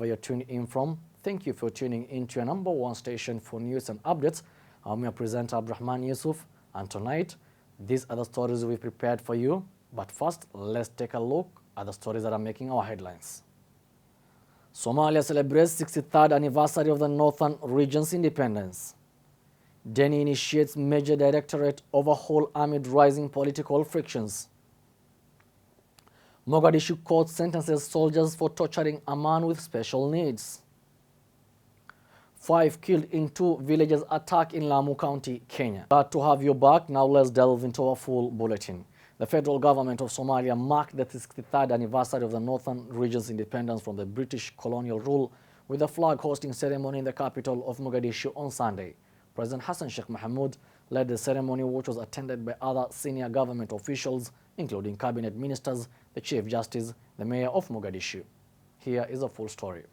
wherever you're tuned in from. Thank you for tuning in to your number one station for news and updates. I'm your presenter, Abdurrahman Yusuf, and tonight, these are the stories we've prepared for you. But first, let's take a look at the stories that are making our headlines. Somalia celebrates 63rd anniversary of the Northern region's independence. Deni initiates major directorate overhaul amid rising political frictions. Mogadishu court sentences soldiers for torturing a man with special needs. 5 killed in 2 villages attack in Lamu County, Kenya. Glad to have you back. Now let's delve into our full bulletin. The federal government of Somalia marked the 63rd anniversary of the Northern region's independence from the British colonial rule with a flag hosting ceremony in the capital of Mogadishu on Sunday. President Hassan Sheikh Mohamud led the ceremony, which was attended by other senior government officials, including cabinet ministers, the Chief Justice, the Mayor of Mogadishu. Here is a full story.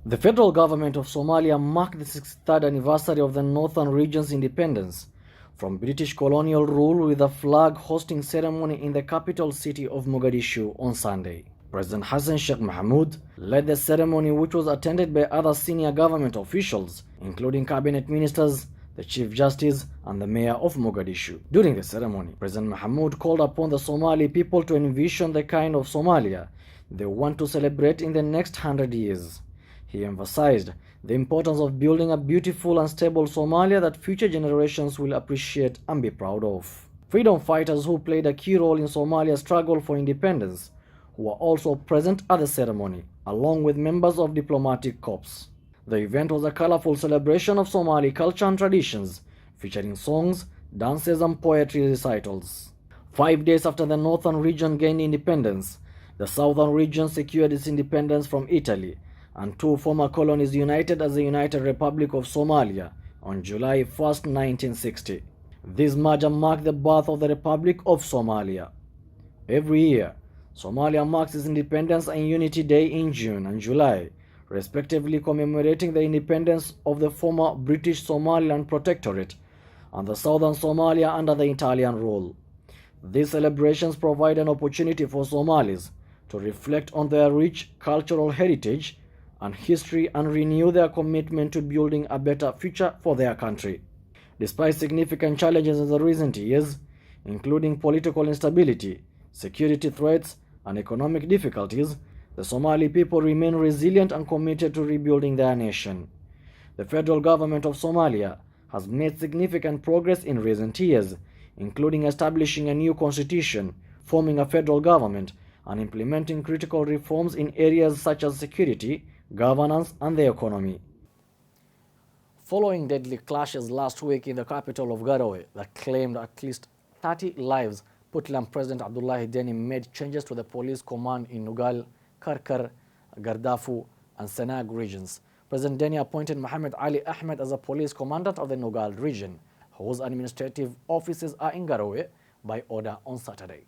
The federal government of Somalia marked the 63rd anniversary of the Northern region's independence from British colonial rule with a flag hosting ceremony in the capital city of Mogadishu on Sunday. President Hassan Sheikh Mohamud led the ceremony, which was attended by other senior government officials, including cabinet ministers, the Chief Justice, and the Mayor of Mogadishu. During the ceremony, President Mohamud called upon the Somali people to envision the kind of Somalia they want to celebrate in the next 100 years. He emphasized the importance of building a beautiful and stable Somalia that future generations will appreciate and be proud of. Freedom fighters who played a key role in Somalia's struggle for independence were also present at the ceremony, along with members of diplomatic corps. The event was a colorful celebration of Somali culture and traditions, featuring songs, dances, and poetry recitals. 5 days after the Northern region gained independence, the Southern region secured its independence from Italy, and 2 former colonies united as the United Republic of Somalia on July 1, 1960. This merger marked the birth of the Republic of Somalia. Every year, Somalia marks its Independence and Unity Day in June and July, respectively, commemorating the independence of the former British Somaliland Protectorate and the Southern Somalia under the Italian rule. These celebrations provide an opportunity for Somalis to reflect on their rich cultural heritage and history and renew their commitment to building a better future for their country. Despite significant challenges in the recent years, including political instability, security threats, and economic difficulties, the Somali people remain resilient and committed to rebuilding their nation. The federal government of Somalia has made significant progress in recent years, including establishing a new constitution, forming a federal government, and implementing critical reforms in areas such as security, governance, and the economy. Following deadly clashes last week in the capital of Garowe that claimed at least 30 lives, Puntland President Abdullahi Deni made changes to the police command in Nugal, Karkar, Gardafu, and Senag regions. President Deni appointed Mohammed Ali Ahmed as a police commandant of the Nugal region, whose administrative offices are in Garowe, by order on Saturday.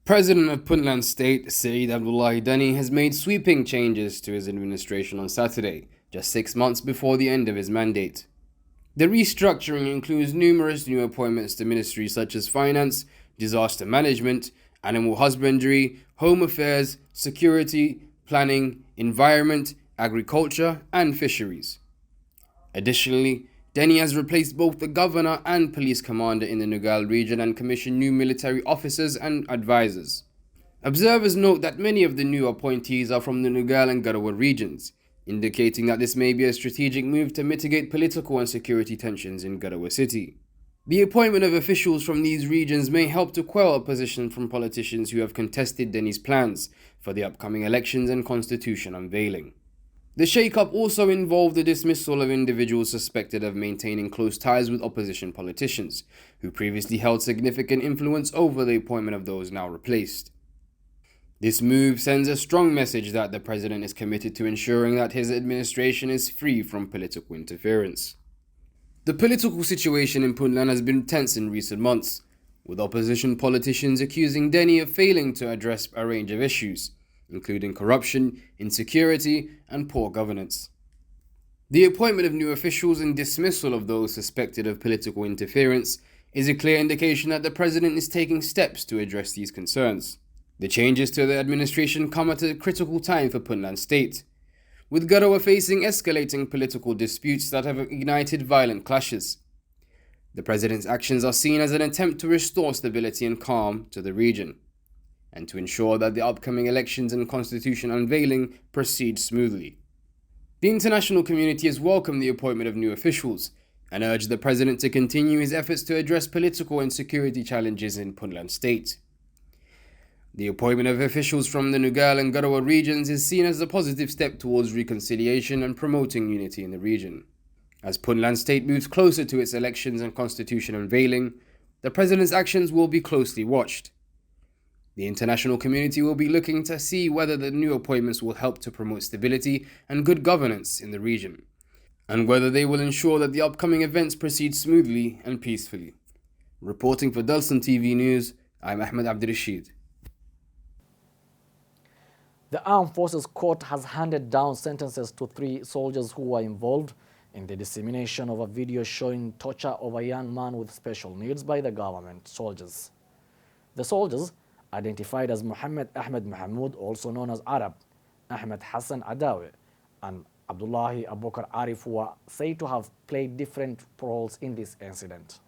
President of Puntland State, Saeed Abdullahi Deni, has made sweeping changes to his administration on Saturday, just 6 months before the end of his mandate. The restructuring includes numerous new appointments to ministries such as finance, disaster management, animal husbandry, home affairs, security, planning, environment, agriculture, and fisheries. Additionally, Deni has replaced both the governor and police commander in the Nugal region and commissioned new military officers and advisors. Observers note that many of the new appointees are from the Nugal and Garowe regions, indicating that this may be a strategic move to mitigate political and security tensions in Garowe city. The appointment of officials from these regions may help to quell opposition from politicians who have contested Deni's plans for the upcoming elections and constitution unveiling. The shake-up also involved the dismissal of individuals suspected of maintaining close ties with opposition politicians, who previously held significant influence over the appointment of those now replaced. This move sends a strong message that the president is committed to ensuring that his administration is free from political interference. The political situation in Puntland has been tense in recent months, with opposition politicians accusing Deni of failing to address a range of issues, including corruption, insecurity, and poor governance. The appointment of new officials and dismissal of those suspected of political interference is a clear indication that the president is taking steps to address these concerns. The changes to the administration come at a critical time for Puntland State, with Garowe facing escalating political disputes that have ignited violent clashes. The president's actions are seen as an attempt to restore stability and calm to the region, and to ensure that the upcoming elections and constitution unveiling proceed smoothly. The international community has welcomed the appointment of new officials and urged the president to continue his efforts to address political and security challenges in Puntland State. The appointment of officials from the Nugal and Garowe regions is seen as a positive step towards reconciliation and promoting unity in the region. As Puntland State moves closer to its elections and constitution unveiling, the president's actions will be closely watched. The international community will be looking to see whether the new appointments will help to promote stability and good governance in the region, and whether they will ensure that the upcoming events proceed smoothly and peacefully. Reporting for Dalsan TV News, I'm Ahmed Abdirashid. The Armed Forces Court has handed down sentences to 3 soldiers who were involved in the dissemination of a video showing torture of a young man with special needs by the government soldiers. The soldiers, identified as Muhammad Ahmed Mahmoud, also known as Arab, Ahmed Hassan Adawi, and Abdullahi Abubakar Arif, were said to have played different roles in this incident.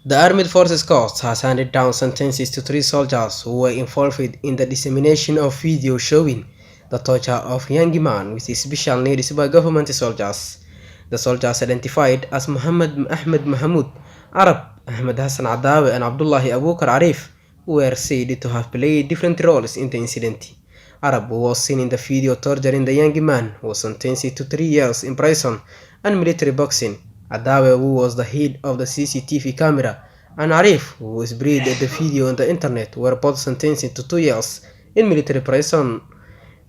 The Armed Forces Court has handed down sentences to 3 soldiers who were involved in the dissemination of video showing the torture of a young man with special needs by government soldiers. The soldiers identified as Muhammad Ahmed Mahmoud, Arab, Ahmed Hassan Adawi, and Abdullahi Abubakar Arif were said to have played different roles in the incident. Arab, who was seen in the video torturing the young man, was sentenced to 3 years in prison and military boxing. Adawi, who was the head of the CCTV camera, and Arif, who was spread the video on the internet, were both sentenced to 2 years in military prison.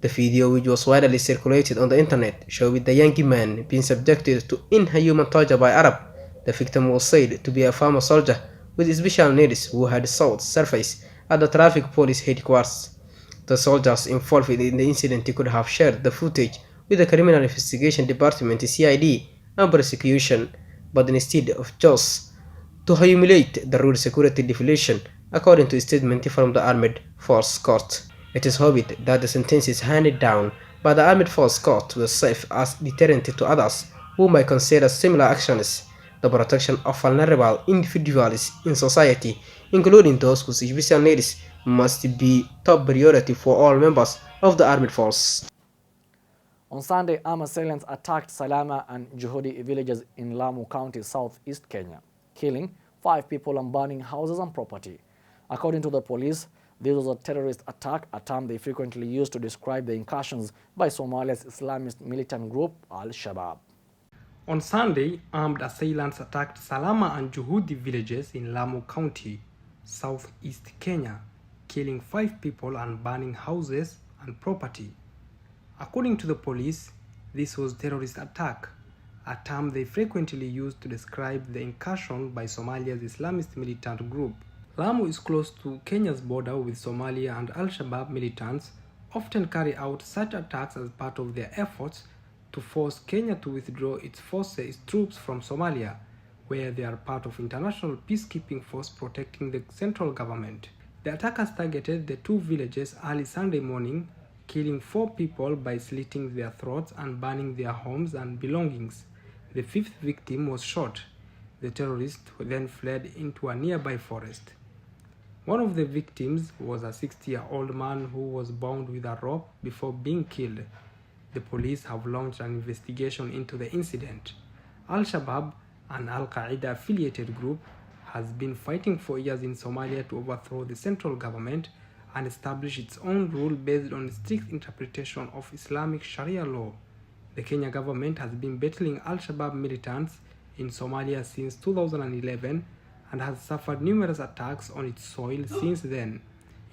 The video, which was widely circulated on the internet, showed the young man being subjected to inhuman torture by Arab. The victim was said to be a former soldier with special needs who had sought service at the traffic police headquarters. The soldiers involved in the incident could have shared the footage with the Criminal Investigation Department (CID) and prosecution, but instead of chose to humiliate the road security deflation, according to a statement from the Armed Forces Court. It is hoped that the sentences handed down by the Armed Forces Court will serve as deterrent to others who might consider similar actions. The protection of vulnerable individuals in society, including those with special needs, must be top priority for all members of the armed force. On Sunday, armed assailants attacked Salama and Juhudi villages in Lamu County, southeast Kenya, killing 5 people and burning houses and property. According to the police, this was a terrorist attack, a term they frequently use to describe the incursions by Somalia's Islamist militant group Al-Shabaab. On Sunday, armed assailants attacked Salama and Juhudi villages in Lamu County, southeast Kenya, killing 5 people and burning houses and property. According to the police, this was terrorist attack, a term they frequently use to describe the incursion by Somalia's Islamist militant group. Lamu is close to Kenya's border with Somalia, and Al-Shabaab militants often carry out such attacks as part of their efforts to force Kenya to withdraw its troops from Somalia, where they are part of international peacekeeping force protecting the central government. The attackers targeted the 2 villages early Sunday morning, killing 4 people by slitting their throats and burning their homes and belongings. The 5th victim was shot. The terrorists then fled into a nearby forest. One of the victims was a 60-year-old man who was bound with a rope before being killed. The police have launched an investigation into the incident. Al-Shabaab, an Al-Qaeda affiliated group, has been fighting for years in Somalia to overthrow the central government and establish its own rule based on strict interpretation of Islamic Sharia law. The Kenya government has been battling Al-Shabaab militants in Somalia since 2011 and has suffered numerous attacks on its soil since then.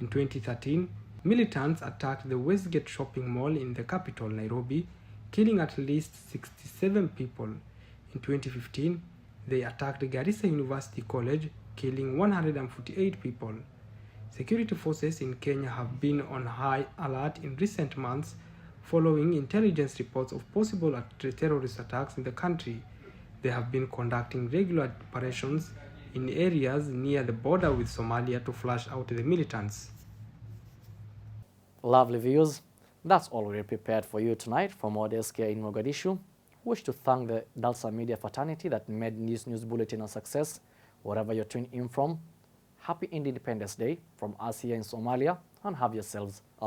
In 2013, militants attacked the Westgate shopping mall in the capital, Nairobi, killing at least 67 people. In 2015, they attacked Garissa University College, killing 148 people. Security forces in Kenya have been on high alert in recent months following intelligence reports of possible terrorist attacks in the country. They have been conducting regular operations in areas near the border with Somalia to flush out the militants. Lovely views. That's all we prepared for you tonight from our desk here in Mogadishu. We wish to thank the Dalsan media fraternity that made this news bulletin a success. Wherever you're tuning in from, happy Independence Day from us here in Somalia, and have yourselves a